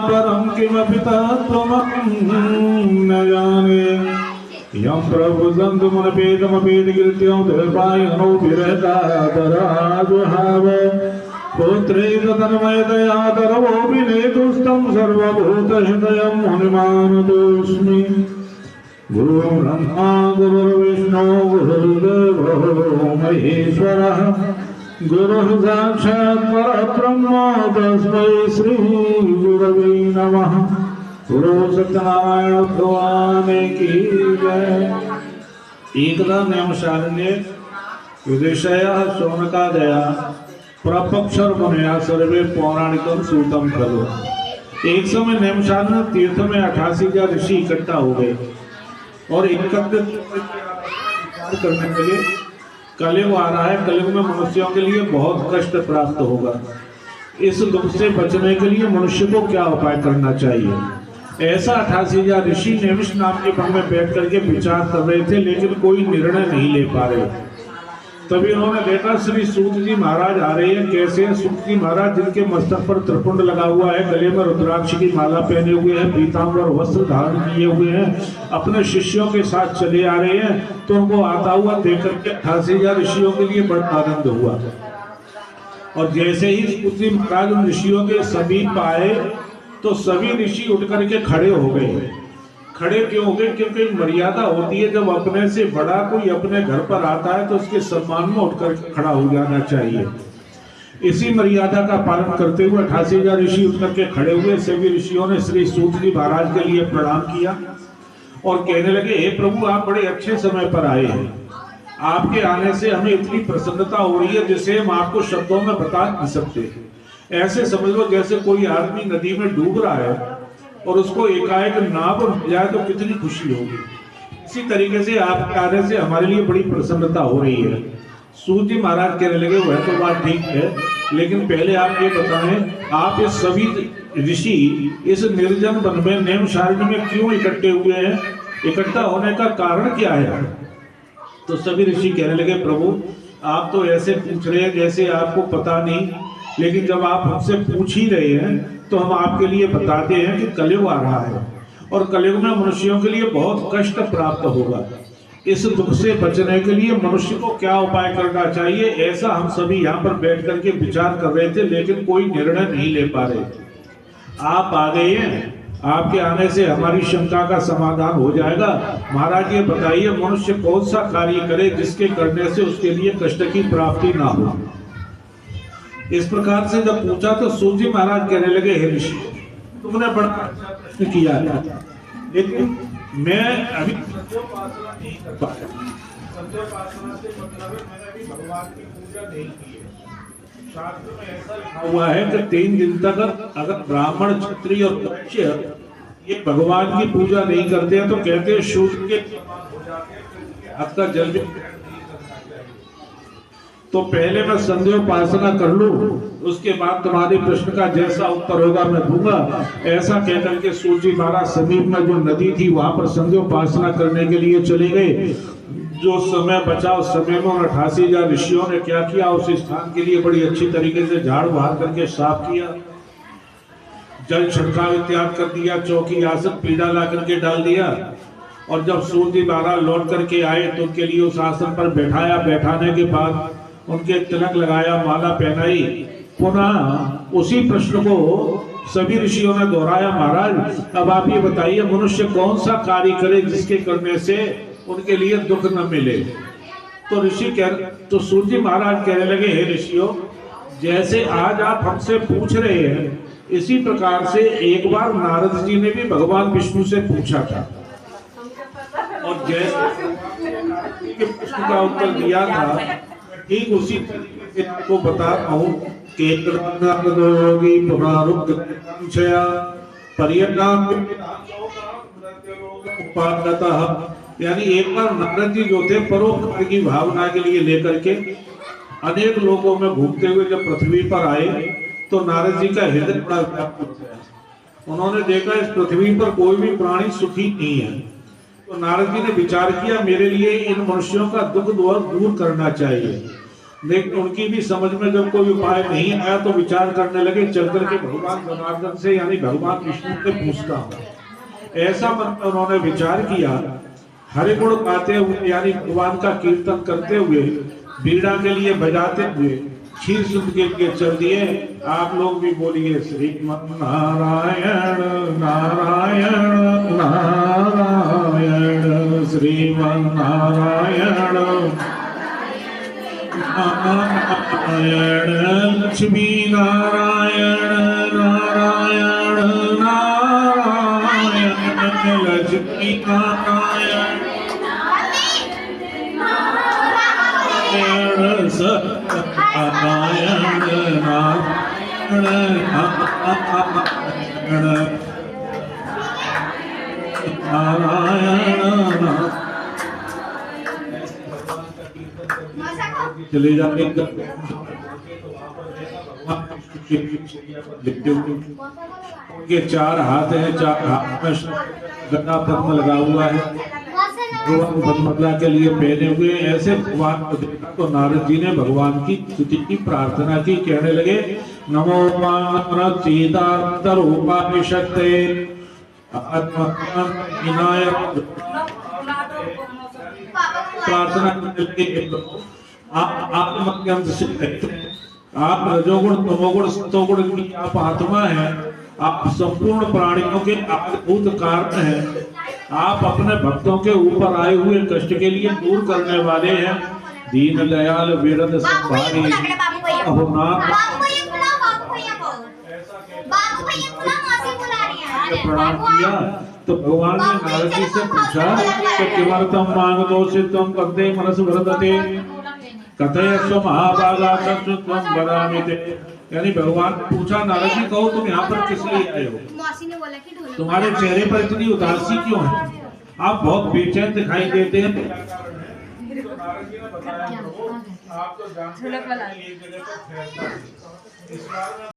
परम किमपि तत्त्वमहं न जाने। यं प्रभुसन्तमुनपेदमपेदकृत्यो द्वैपायनो विरहकातराजुहाव पुत्रैकतन्मयतया तरवोऽपि नेतुस्तं सर्वभूतहृदयं मुनिमानतोऽस्मि। गुरुर्ब्रह्मा गुरुर्विष्णु गुरुर्देवो महेश्वरः गुरुः साक्षात् परब्रह्म तस्मै श्री गुरवे नमः। गुरु सत्यनारायण भगवान की जय। एकदा नैमिषारण्ये विदेशयः शौनकादया प्रपक्षर्मुनया सर्वे पौराणिकं सूतं खलु। एक समय नैमिषारण्य तीर्थ में 88 ऋषि इकट्ठा हो गए और एकत्रित करने के लिए कलयुग आ रहा है। कलयुग में मनुष्यों के लिए बहुत कष्ट प्राप्त होगा। इस दुख से बचने के लिए मनुष्य को क्या उपाय करना चाहिए? ऐसा 88 ऋषि नैमिष नाम के वन में बैठ करके विचार कर रहे थे, लेकिन कोई निर्णय नहीं ले पा रहे। तभी उन्होंने देखा श्री सूत जी महाराज आ रहे हैं। कैसे? सूत जी महाराज जिनके मस्तक पर त्रिपुंड लगा हुआ है, गले में रुद्राक्ष की माला पहने हुए हैं, पीतांबर वस्त्र धारण किए हुए हैं, अपने शिष्यों के साथ चले आ रहे हैं। तो उनको आता हुआ देख करके 88 ऋषियों के लिए बड़ा आनंद हुआ। और जैसे ही सूत जी महाराज उन ऋषियों के समीप आए तो सभी ऋषि उठ करके खड़े हो गए। खड़े क्यों हो गए? क्योंकि मर्यादा होती है, जब अपने से बड़ा कोई अपने घर पर आता है तो उसके सम्मान में उठकर खड़ा हो जाना चाहिए। इसी मर्यादा का पालन करते हुए 88 ऋषि उठ करके खड़े हुए। सभी ऋषियों ने श्री सूत जी महाराज के लिए प्रणाम किया और कहने लगे, हे प्रभु, आप बड़े अच्छे समय पर आए हैं। आपके आने से हमें इतनी प्रसन्नता हो रही है जिसे हम आपको शब्दों में बता नहीं सकते। ऐसे समझ लो जैसे कोई आदमी नदी में डूब रहा है और उसको एकाएक नाव मिल जाए तो कितनी खुशी होगी। इसी तरीके से आपके आने से हमारे लिए बड़ी प्रसन्नता हो रही है। सूत जी महाराज कहने लगे, वह तो बात ठीक है, लेकिन पहले आप ये बताएं, आप ये सभी ऋषि इस निर्जन वन में नैमिषारण्य में क्यों इकट्ठे हुए हैं? इकट्ठा होने का कारण क्या है? तो सभी ऋषि कहने लगे, प्रभु आप तो ऐसे पूछ रहे हैं जैसे आपको पता नहीं, लेकिन जब आप हमसे पूछ ही रहे हैं तो हम आपके लिए बताते हैं कि कलयुग आ रहा है और कलयुग में मनुष्यों के लिए बहुत कष्ट प्राप्त होगा। इस दुख से बचने के लिए मनुष्य को क्या उपाय करना चाहिए, ऐसा हम सभी यहाँ पर बैठ करके विचार कर रहे थे, लेकिन कोई निर्णय नहीं ले पा रहे। आप आ गए हैं, आपके आने से हमारी शंका का समाधान हो जाएगा। महाराज ये बताइए, मनुष्य कौन सा कार्य करे जिसके करने से उसके लिए कष्ट की प्राप्ति ना हो? इस प्रकार से जब पूछा तो सूत जी महाराज कहने लगे, हे ऋषि, तुमने बड़ा प्रश्न किया है, लेकिन मैं अभी नहीं कर पाया। संध्योपासना से मतलब है मैंने अभी भगवान की पूजा नहीं की है। शास्त्र में ऐसा लिखा हुआ है कि 3 दिन तक अगर ब्राह्मण, क्षत्रिय और वैश्य ये भगवान की पूजा नहीं करते हैं तो कहते हैं शूद्र के समान हो जाते हैं, हाथ का जल भी। तो पहले मैं संध्योपासना कर लूं, उसके बाद तुम्हारे प्रश्न का जैसा उत्तर होगा मैं दूंगा। ऐसा कहकर के सूत जी महाराज समीप में जो नदी थी वहां पर संध्योपासना करने के लिए चले गए। जो समय बचा उस समय में 88 ऋषियों ने क्या किया, उस स्थान के लिए बड़ी अच्छी तरीके से झाड़ बहार करके साफ किया, जल छिड़काव इत्यादि कर दिया, चौकी आसन पीढ़ा ला करके डाल दिया। और जब सूत जी महाराज लौट करके आए तो उनके लिए उस आसन पर बैठाया। बैठाने के बाद उनके तिलक लगाया, माला पहनाई। पुनः उसी प्रश्न को सभी ऋषियों ने दोहराया, महाराज अब आप ये बताइए, मनुष्य कौन सा कार्य करे जिसके करने से उनके लिए दुख न मिले? तो सूत जी महाराज कहने लगे, हे ऋषियों, जैसे आज आप हमसे पूछ रहे हैं, इसी प्रकार से एक बार नारद जी ने भी भगवान विष्णु से पूछा था और जैसे प्रश्न का उत्तर दिया था, ठीक उसी तरीके से आपको बता रहा हूँ कि यानी एक बार नारद जी जो थे परोपकार की भावना के लिए लेकर के अनेक लोगों में घूमते हुए जब पृथ्वी पर आए तो नारद जी का हृदय बड़ा व्याप्त हो गया। उन्होंने देखा इस पृथ्वी पर कोई भी प्राणी सुखी नहीं है। तो नारद जी ने विचार किया, मेरे लिए इन मनुष्यों का दुख दूर करना चाहिए। लेकिन उनकी भी समझ में जब कोई उपाय नहीं आया तो विचार करने लगे, चल करके भगवान जनार्दन से यानी भगवान विष्णु से पूछता हूँ। ऐसा मन में उन्होंने विचार किया। हरि गुण गाते हुए यानी भगवान का कीर्तन करते हुए, बीड़ा के लिए बजाते हुए क्षीर सुध के लिए चल दिए। आप लोग भी बोलिए श्रीमन नारायण नारायण नारायण, श्रीमन नारायण नारायण, लक्ष्मी नारायण नारायण नारायण, लक्ष्मी नारायण सत्यनारायण नारायण चले जाते उनके 4 हाथ हैं, 4 हाथ में गदा पद्म लगा हुआ है, बदला के लिए पहने हुए। ऐसे भगवान को देखा तो नारद जी ने भगवान की स्तुति की प्रार्थना की। कहने लगे नमो रूपाय शक्ते विनायक। प्रार्थना करने लगे आप रजोगुण तमोगुण सतोगुण की आप आत्मा है, आप संपूर्ण प्राणियों के आदिभूत कारण हैं, आप अपने भक्तों के ऊपर आए हुए कष्ट के लिए दूर करने वाले हैं। दीन दयाल विरद संभारी प्रणाम किया। तो भगवान ने नारद जी से पूछा तो किमर्थम मांगतोषित्वं कंदे मनस वर्धते कथयस्व महाभागा तत्त्वं वदामि ते। यानी भगवान ने पूछा नारद जी कहो तुम यहाँ पर किस लिए आए हो, तुम्हारे चेहरे पर इतनी उदासी क्यों है, आप बहुत बेचैन दिखाई देते हैं। आप तो जानते हैं